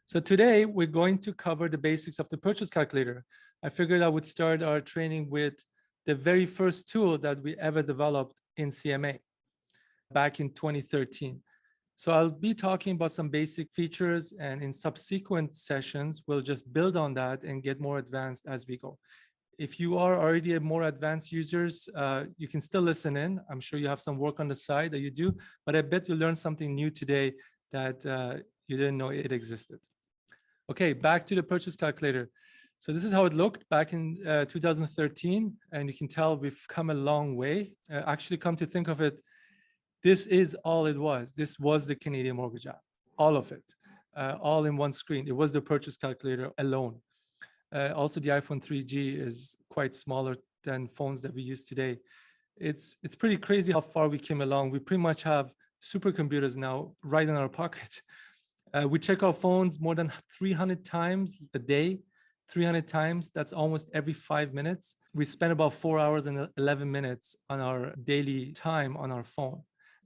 So today we're going to cover the basics of the purchase calculator. I figured I would start our training with the very first tool that we ever developed in CMA back in 2013. So I'll be talking about some basic features, and in subsequent sessions, we'll just build on that and get more advanced as we go. If you are already a more advanced users, you can still listen in. I'm sure you have some work on the side that you do, but I bet you learned something new today that you didn't know it existed. Okay, back to the purchase calculator. So this is how it looked back in 2013, and you can tell we've come a long way. Actually, come to think of it, this is all it was. This was the Canadian Mortgage app, all of it, all in one screen. It was the purchase calculator alone. Also, the iPhone 3G is quite smaller than phones that we use today. It's pretty crazy how far we came along. We pretty much have supercomputers now right in our pocket. We check our phones more than 300 times a day, 300 times. That's almost every 5 minutes. We spend about 4 hours and 11 minutes on our daily time on our phone.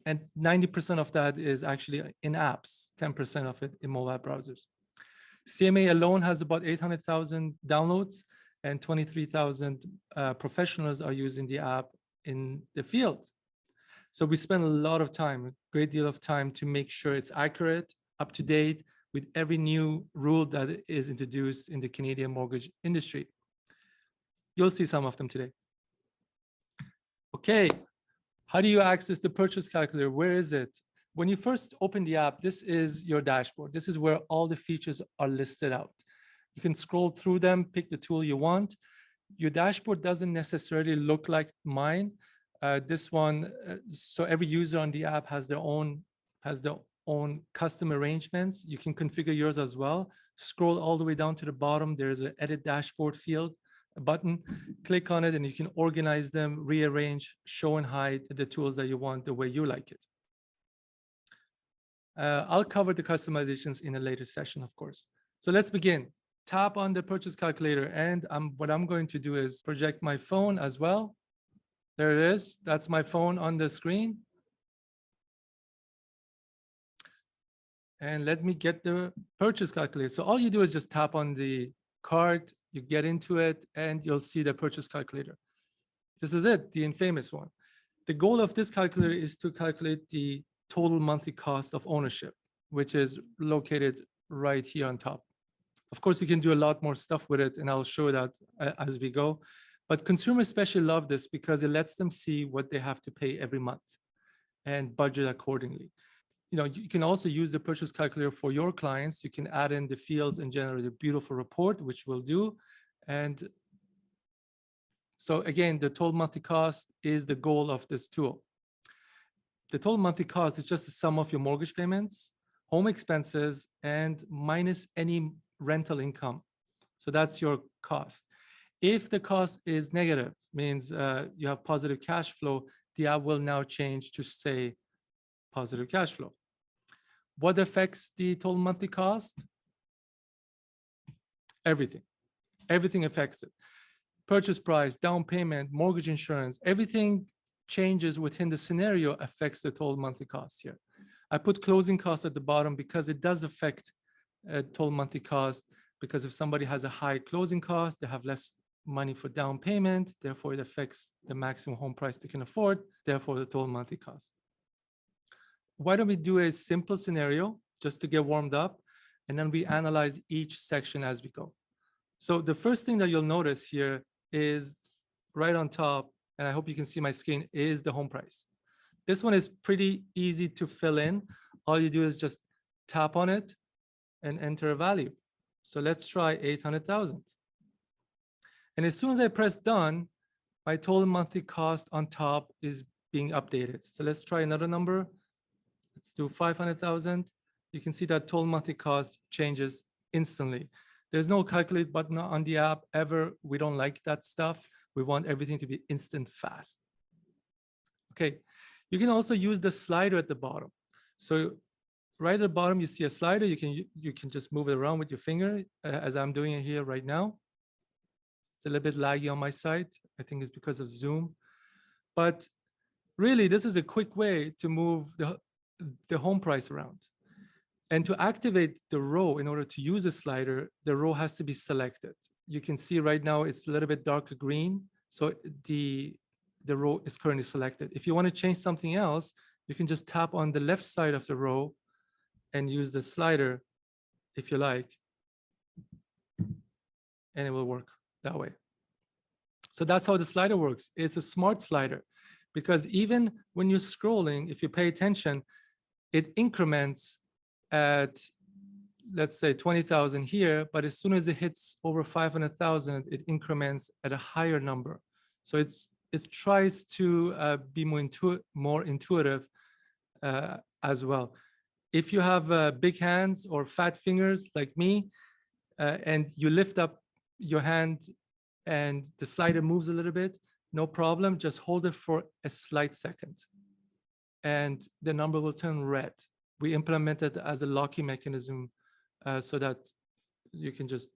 And 90% of that is actually in apps, 10% of it in mobile browsers. CMA alone has about 800,000 downloads, and 23,000 professionals are using the app in the field. So we spend a lot of time, a great deal of time, to make sure it's accurate, up to date with every new rule that is introduced in the Canadian mortgage industry. You'll see some of them today. Okay, how do you access the purchase calculator? Where is it? When you first open the app, this is your dashboard. This is where all the features are listed out. You can scroll through them, pick the tool you want. Your dashboard doesn't necessarily look like mine. This one, so every user on the app has their own custom arrangements. You can configure yours as well. Scroll all the way down to the bottom. There's an edit dashboard field, a button. Click on it and you can organize them, rearrange, show and hide the tools that you want the way you like it. I'll cover the customizations in a later session, of course. So let's begin. Tap on the purchase calculator, and what I'm going to do is project my phone as well. There it is. That's my phone on the screen. And let me get the purchase calculator. So all you do is just tap on the card, you get into it, and you'll see the purchase calculator. This is it, the infamous one. The goal of this calculator is to calculate the total monthly cost of ownership, which is located right here on top. Of course, you can do a lot more stuff with it, and I'll show that as we go. But consumers especially love this because it lets them see what they have to pay every month and budget accordingly. You know, you can also use the purchase calculator for your clients. You can add in the fields and generate a beautiful report, which we'll do. And so again, the total monthly cost is the goal of this tool. The total monthly cost is just the sum of your mortgage payments, home expenses, and minus any rental income. So that's your cost. If the cost is negative, means you have positive cash flow, the app will now change to say positive cash flow. What affects the total monthly cost? Everything. Everything affects it. Purchase price, down payment, mortgage insurance, everything changes within the scenario affects the total monthly cost here. I put closing costs at the bottom because it does affect total monthly cost, because if somebody has a high closing cost, they have less money for down payment, therefore it affects the maximum home price they can afford, therefore the total monthly cost. Why don't we do a simple scenario just to get warmed up, and then we analyze each section as we go. So the first thing that you'll notice here is right on top, and I hope you can see my screen, is the home price. This one is pretty easy to fill in. All you do is just tap on it and enter a value. So let's try 800,000. And as soon as I press done, my total monthly cost on top is being updated. So let's try another number. Let's do 500,000. You can see that total monthly cost changes instantly. There's no calculate button on the app ever. We don't like that stuff. We want everything to be instant fast. Okay, you can also use the slider at the bottom. So right at the bottom, you see a slider. You can just move it around with your finger as I'm doing it here right now. It's a little bit laggy on my side. I think it's because of Zoom. But really, this is a quick way to move the home price around. And to activate the row, in order to use a slider, the row has to be selected. You can see right now it's a little bit darker green. So the row is currently selected. If you want to change something else, you can just tap on the left side of the row and use the slider if you like, and it will work that way. So that's how the slider works. It's a smart slider because even when you're scrolling, if you pay attention, it increments at, let's say 20,000 here, but as soon as it hits over 500,000, it increments at a higher number. So it tries to be more intuitive as well. If you have big hands or fat fingers like me, and you lift up your hand and the slider moves a little bit, no problem, just hold it for a slight second and the number will turn red. We implemented as a locking mechanism so that you can just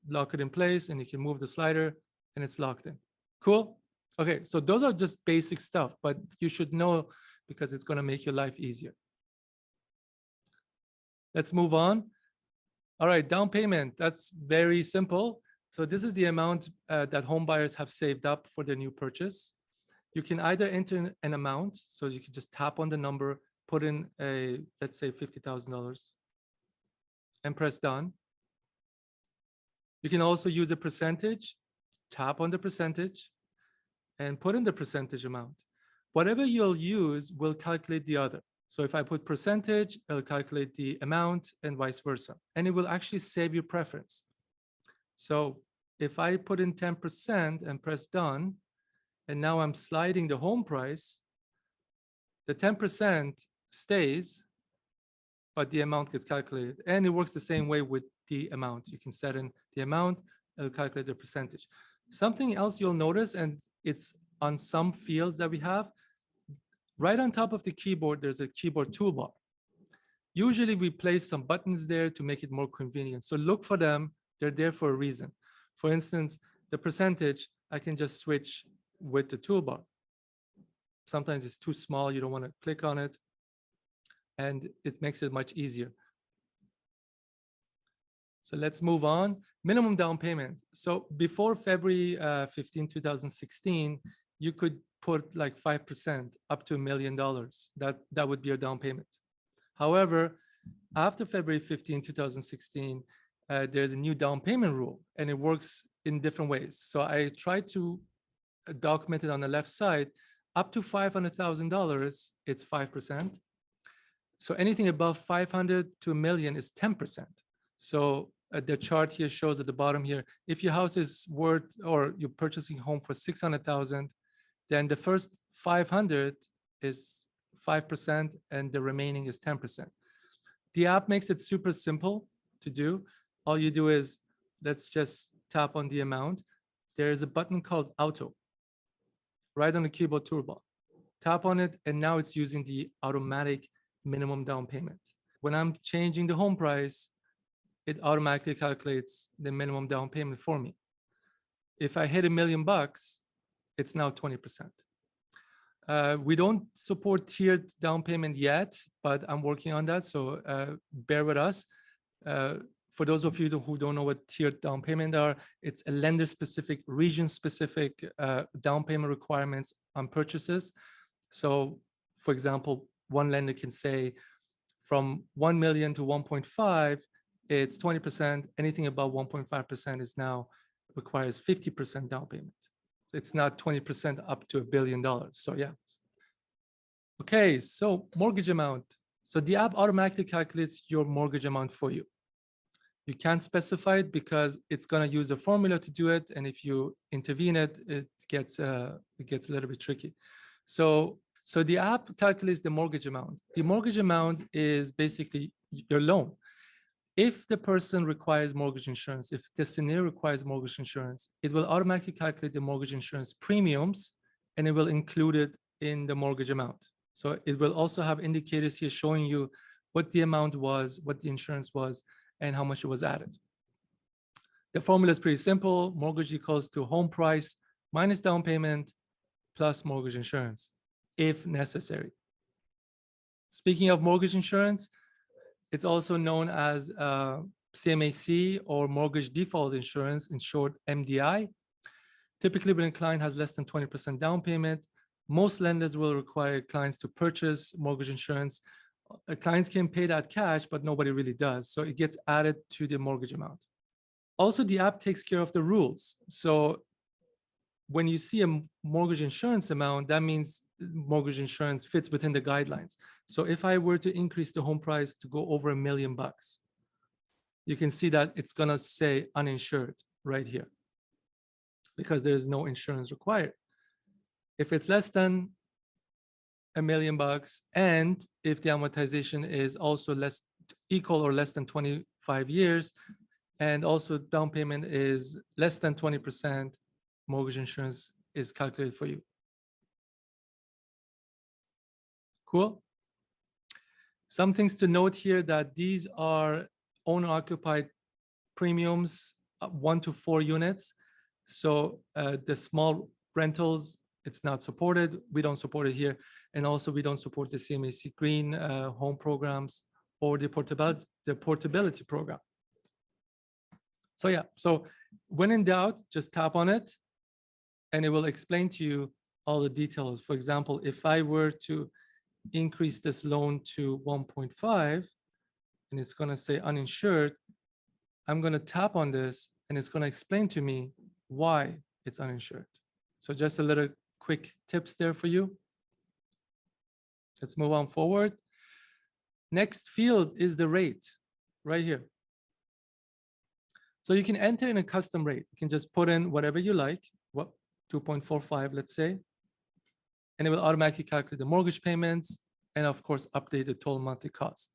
lock it in place and you can move the slider and it's locked in. Cool. Okay, so those are just basic stuff, but you should know because it's going to make your life easier. Let's move on. All right, down payment, that's very simple. So this is the amount that home buyers have saved up for their new purchase. You can either enter an amount, so you can just tap on the number, put in a, let's say $50,000 and press done. You can also use a percentage, tap on the percentage and put in the percentage amount. Whatever you'll use will calculate the other. So if I put percentage, it'll calculate the amount and vice versa. And it will actually save your preference. So if I put in 10% and press done, and now I'm sliding the home price, the 10% stays, but the amount gets calculated. And it works the same way with the amount. You can set in the amount, it'll calculate the percentage. Something else you'll notice, and it's on some fields that we have, right on top of the keyboard, there's a keyboard toolbar. Usually we place some buttons there to make it more convenient. So look for them, they're there for a reason. For instance, the percentage, I can just switch with the toolbar. Sometimes it's too small, you don't want to click on it, and it makes it much easier. So let's move on. Minimum down payment. So before February 15, 2016, you could put like 5% up to $1 million. That would be your down payment. However, after February 15, 2016, there's a new down payment rule, and it works in different ways. So I tried to document it on the left side. Up to $500,000, it's 5%. So anything above 500 to $1 million is 10%. So the chart here shows at the bottom here, if your house is worth, or you're purchasing a home for 600,000, then the first 500 is 5% and the remaining is 10%. The app makes it super simple to do. All you do is, let's just tap on the amount. There's a button called Auto right on the keyboard toolbar. Tap on it, and now it's using the automatic minimum down payment. When I'm changing the home price, it automatically calculates the minimum down payment for me. If I hit $1 million, it's now 20%. We don't support tiered down payment yet, but I'm working on that, so bear with us. For those of you who don't know what tiered down payment are, it's a lender-specific, region-specific down payment requirements on purchases. So, for example, one lender can say from 1 million to 1.5, it's 20%. Anything above 1.5% is now requires 50% down payment. It's not 20% up to $1 billion. So yeah. Okay, so mortgage amount. So the app automatically calculates your mortgage amount for you. You can't specify it because it's going to use a formula to do it, and if you intervene it, it gets a little bit tricky. So the app calculates the mortgage amount. The mortgage amount is basically your loan. If the person requires mortgage insurance, if the scenario requires mortgage insurance, it will automatically calculate the mortgage insurance premiums, and it will include it in the mortgage amount. So it will also have indicators here showing you what the amount was, what the insurance was, and how much it was added. The formula is pretty simple. Mortgage equals to home price minus down payment plus mortgage insurance, if necessary. Speaking of mortgage insurance, It's also known as CMAC, or mortgage default insurance, in short, MDI. Typically, when a client has less than 20% down payment, most lenders will require clients to purchase mortgage insurance. Clients can pay that cash, but nobody really does. So it gets added to the mortgage amount. Also, the app takes care of the rules. So when you see a mortgage insurance amount, that means mortgage insurance fits within the guidelines. So if I were to increase the home price to go over $1 million, you can see that it's gonna say uninsured right here, because there's no insurance required. If it's less than $1 million, and if the amortization is also equal or less than 25 years, and also down payment is less than 20%, mortgage insurance is calculated for you. Cool. Some things to note here, that these are owner-occupied premiums, 1 to 4 units. So the small rentals, it's not supported. We don't support it here. And also we don't support the CMAC green home programs or the portability program. So yeah, so when in doubt, just tap on it and it will explain to you all the details. For example, if I were to increase this loan to 1.5 and it's going to say uninsured, I'm going to tap on this and it's going to explain to me why it's uninsured. So just a little quick tips there for you. Let's move on forward. Next field is the rate right here. So you can enter in a custom rate. You can just put in whatever you like, 2.45, let's say, and it will automatically calculate the mortgage payments and of course update the total monthly cost.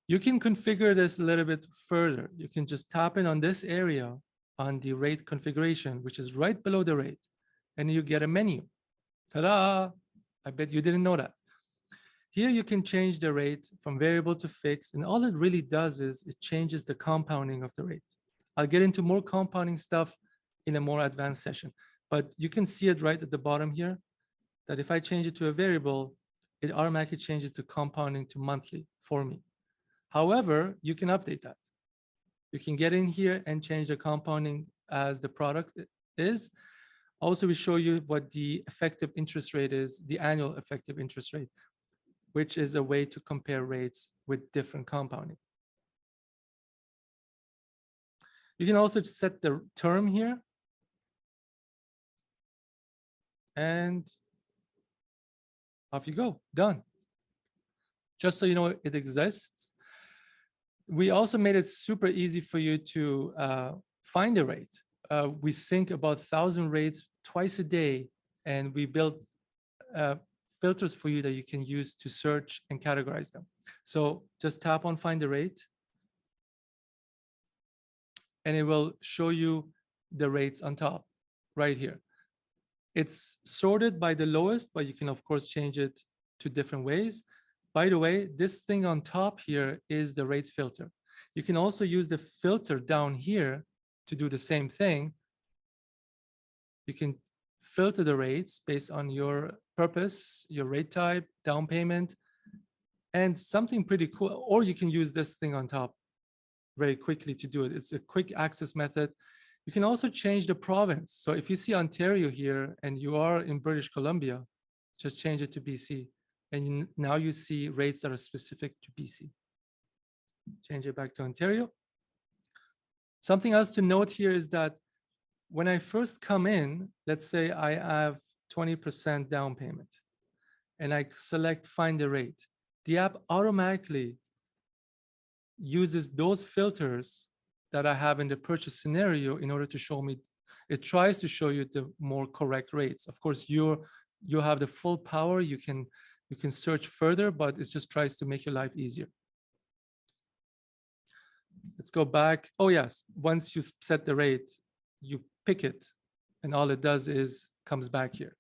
You can configure this a little bit further. You can just tap in on this area on the rate configuration, which is right below the rate, and you get a menu. Ta-da! I bet you didn't know that. Here you can change the rate from variable to fixed, and all it really does is it changes the compounding of the rate. I'll get into more compounding stuff in a more advanced session, but you can see it right at the bottom here, that if I change it to a variable, it automatically changes the compounding to monthly for me. However, you can update that. You can get in here and change the compounding as the product is. Also, we show you what the effective interest rate is, the annual effective interest rate, which is a way to compare rates with different compounding. You can also set the term here. And off you go, done. Just so you know it exists. We also made it super easy for you to find a rate. We sync about 1,000 rates twice a day, and we built filters for you that you can use to search and categorize them. So just tap on find the rate, and it will show you the rates on top right here. It's sorted by the lowest, but you can of course change it to different ways. By the way, this thing on top here is the rates filter. You can also use the filter down here to do the same thing. You can filter the rates based on your purpose, your rate type, down payment, and something pretty cool. Or you can use this thing on top very quickly to do it. It's a quick access method. You can also change the province. So if you see Ontario here and you are in British Columbia, just change it to BC. And now you see rates that are specific to BC. Change it back to Ontario. Something else to note here is that when I first come in, let's say I have 20% down payment and I select find the rate, the app automatically uses those filters that I have in the purchase scenario in order to show me, it tries to show you the more correct rates. Of course, you have the full power, you can search further, but it just tries to make your life easier. Let's go back. Oh yes, once you set the rate, you pick it, and all it does is comes back here.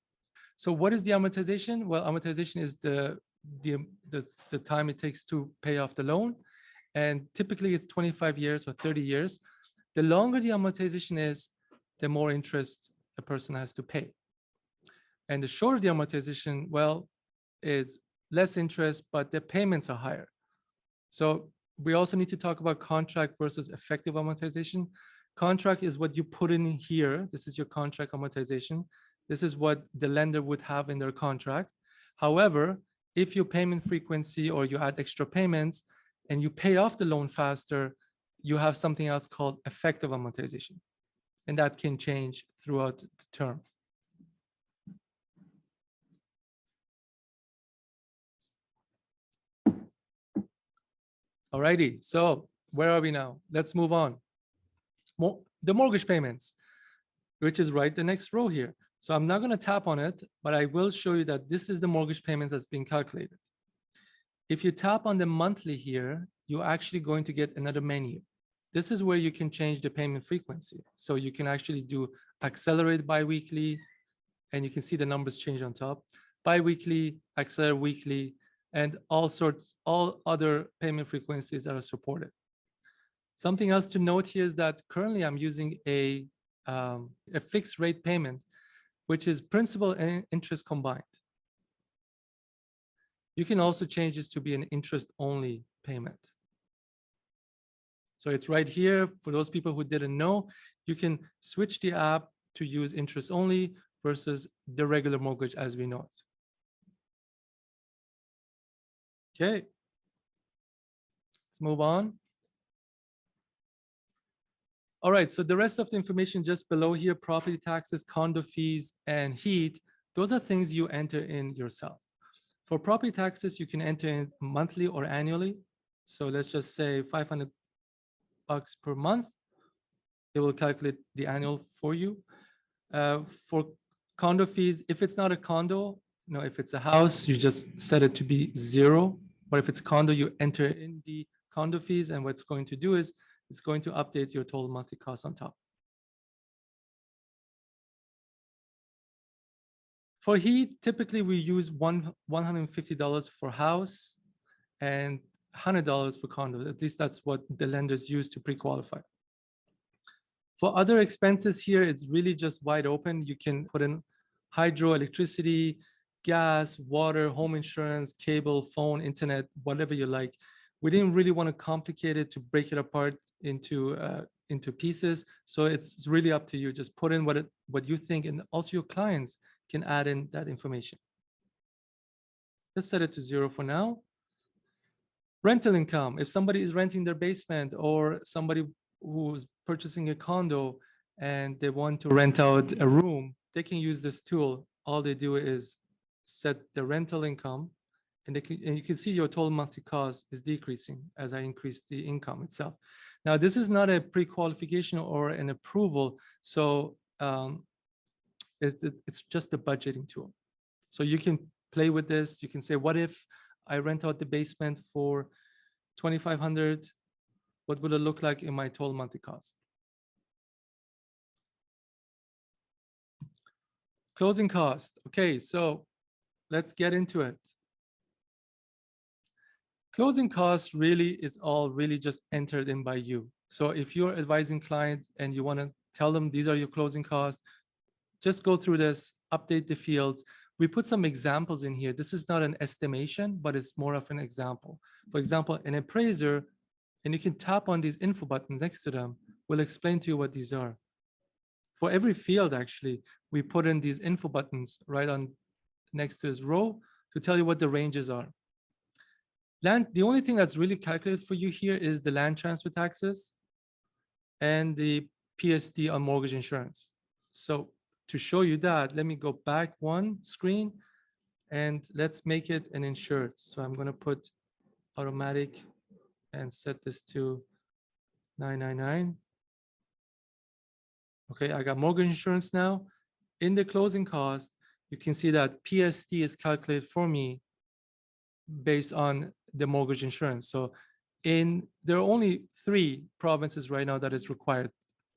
So what is the amortization? Well, amortization is the time it takes to pay off the loan. And typically it's 25 years or 30 years. The longer the amortization is, the more interest a person has to pay. And the shorter the amortization, well, it's less interest, but the payments are higher. So we also need to talk about contract versus effective amortization. Contract is what you put in here. This is your contract amortization. This is what the lender would have in their contract. However, if your payment frequency or you add extra payments and you pay off the loan faster, you have something else called effective amortization. And that can change throughout the term. Alrighty, so where are we now? Let's move on. The mortgage payments, which is right the next row here. So I'm not going to tap on it, but I will show you that this is the mortgage payments that's being calculated. If you tap on the monthly here, you're actually going to get another menu. This is where you can change the payment frequency. So you can actually do accelerate biweekly, and you can see the numbers change on top. Biweekly, accelerate weekly, and all other payment frequencies that are supported. Something else to note here is that currently I'm using a fixed rate payment, which is principal and interest combined. You can also change this to be an interest only payment. So it's right here. For those people who didn't know, you can switch the app to use interest only versus the regular mortgage as we know it. Okay, let's move on. All right, so the rest of the information just below here, property taxes, condo fees, and heat, those are things you enter in yourself. For property taxes, you can enter in monthly or annually. So let's just say $500 per month. It will calculate the annual for you. For condo fees, if it's not a condo, if it's a house, you just set it to be 0. But if it's a condo, you enter in the condo fees, and what's going to do is it's going to update your total monthly cost on top. For heat, typically we use $150 for house and $100 for condos. At least that's what the lenders use to pre-qualify. For other expenses here, it's really just wide open. You can put in hydro, electricity, gas, water, home insurance, cable, phone, internet, whatever you like. We didn't really want to complicate it to break it apart into pieces. So it's really up to you. Just put in what you think, and also your clients can add in that information. Let's set it to 0 for now. Rental income. If somebody is renting their basement, or somebody who's purchasing a condo and they want to rent out a room, they can use this tool. All they do is set the rental income, and you can see your total monthly cost is decreasing as I increase the income itself. Now, this is not a pre-qualification or an approval, so it's just a budgeting tool. So you can play with this. You can say, what if I rent out the basement for $2,500? What would it look like in my total monthly cost? Closing cost. Okay, so let's get into it. Closing costs really is all really just entered in by you. So if you're advising client and you want to tell them these are your closing costs, just go through this, update the fields. We put some examples in here. This is not an estimation, but it's more of an example. For example, an appraiser, and you can tap on these info buttons next to them, will explain to you what these are. For every field, actually, we put in these info buttons right on next to this row to tell you what the ranges are. The only thing that's really calculated for you here is the land transfer taxes and the PSD on mortgage insurance. So to show you that, let me go back one screen and let's make it an insured. So I'm going to put automatic and set this to 999. Okay, I got mortgage insurance now. In the closing cost, you can see that PSD is calculated for me based on the mortgage insurance. So there are only 3 provinces right now that is required.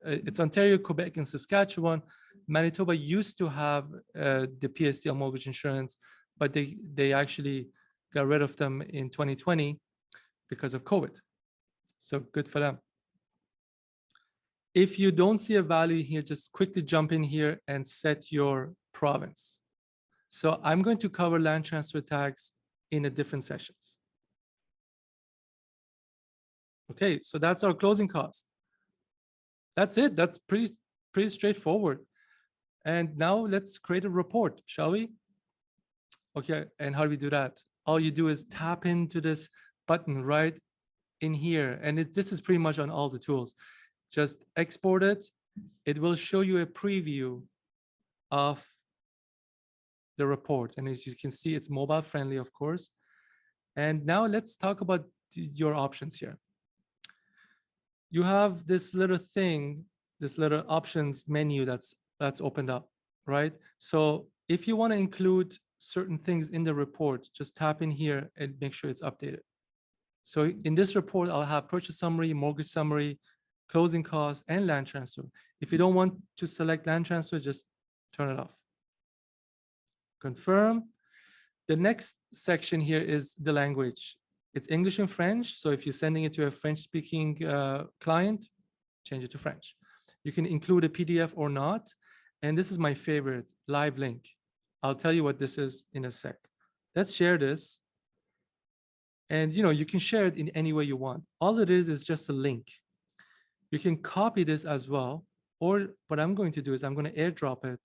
It's Ontario, Quebec, and Saskatchewan. Manitoba used to have the PSD on mortgage insurance, but they actually got rid of them in 2020 because of COVID. So good for them. If you don't see a value here, just quickly jump in here and set your province. So I'm going to cover land transfer tax in a different sessions. Okay, so that's our closing cost. That's it. That's pretty straightforward. And now let's create a report, shall we? Okay, and how do we do that? All you do is tap into this button right in here. And this is pretty much on all the tools. Just export it. It will show you a preview of the report. And as you can see, it's mobile friendly, of course. And now let's talk about your options here. You have this little thing, this little options menu that's opened up, right? So if you want to include certain things in the report, just tap in here and make sure it's updated. So in this report, I'll have purchase summary, mortgage summary, closing costs, and land transfer. If you don't want to select land transfer, just turn it off. Confirm. The next section here is the language. It's English and French. So if you're sending it to a French-speaking client, change it to French. You can include a PDF or not. And this is my favorite, live link. I'll tell you what this is in a sec. Let's share this. And you can share it in any way you want. All it is just a link. You can copy this as well. Or what I'm going to do is I'm going to airdrop it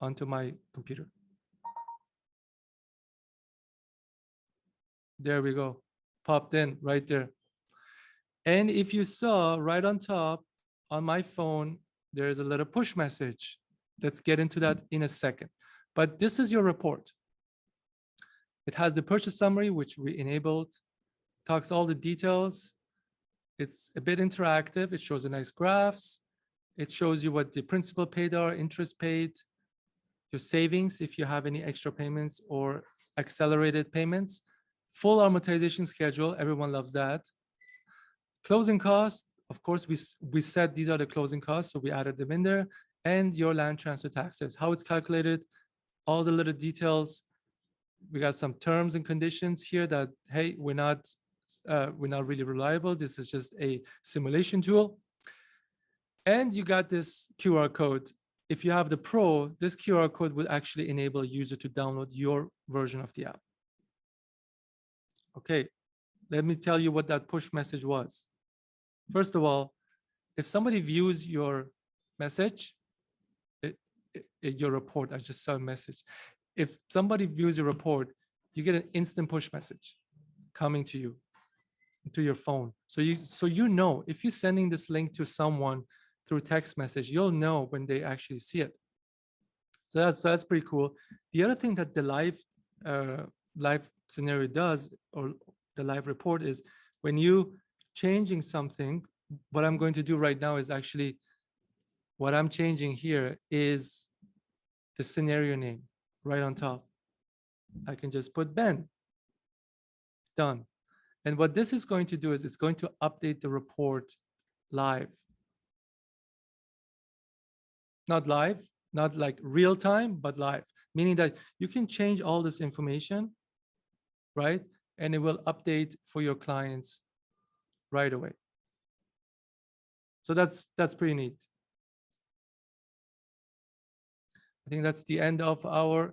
onto my computer. There we go. Popped in right there. And if you saw right on top on my phone, there's a little push message. Let's get into that in a second. But this is your report. It has the purchase summary, which we enabled, talks all the details. It's a bit interactive. It shows a nice graphs. It shows you what the principal paid are, interest paid, your savings, if you have any extra payments or accelerated payments, full amortization schedule. Everyone loves that. Closing costs, of course, we said these are the closing costs, so we added them in there, and your land transfer taxes, how it's calculated, all the little details. We got some terms and conditions here that, hey, we're not really reliable. This is just a simulation tool. And you got this QR code. If you have the Pro, this QR code will actually enable a user to download your version of the app. Okay, let me tell you what that push message was. First of all, if somebody views your message, your report, I just saw a message. If somebody views your report, you get an instant push message coming to you, to your phone. So you know, if you're sending this link to someone through text message, you'll know when they actually see it. So that's pretty cool. The other thing that the live scenario does, or the live report, is when you changing something, what I'm going to do right now is actually, what I'm changing here is the scenario name right on top. I can just put Ben. Done. And what this is going to do is it's going to update the report live. Not live, not like real time, but live, meaning that you can change all this information, right? And it will update for your clients right away. So that's pretty neat. I think that's the end of our,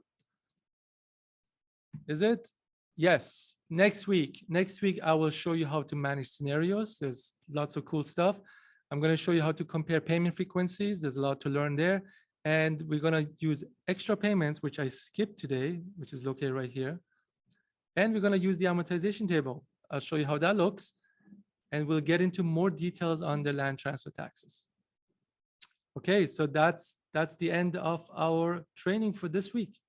is it? Yes, next week I will show you how to manage scenarios. There's lots of cool stuff. I'm going to show you how to compare payment frequencies. There's a lot to learn there. And we're going to use extra payments, which I skipped today, which is located right here. And we're going to use the amortization table. I'll show you how that looks. And we'll get into more details on the land transfer taxes. Okay, so that's the end of our training for this week.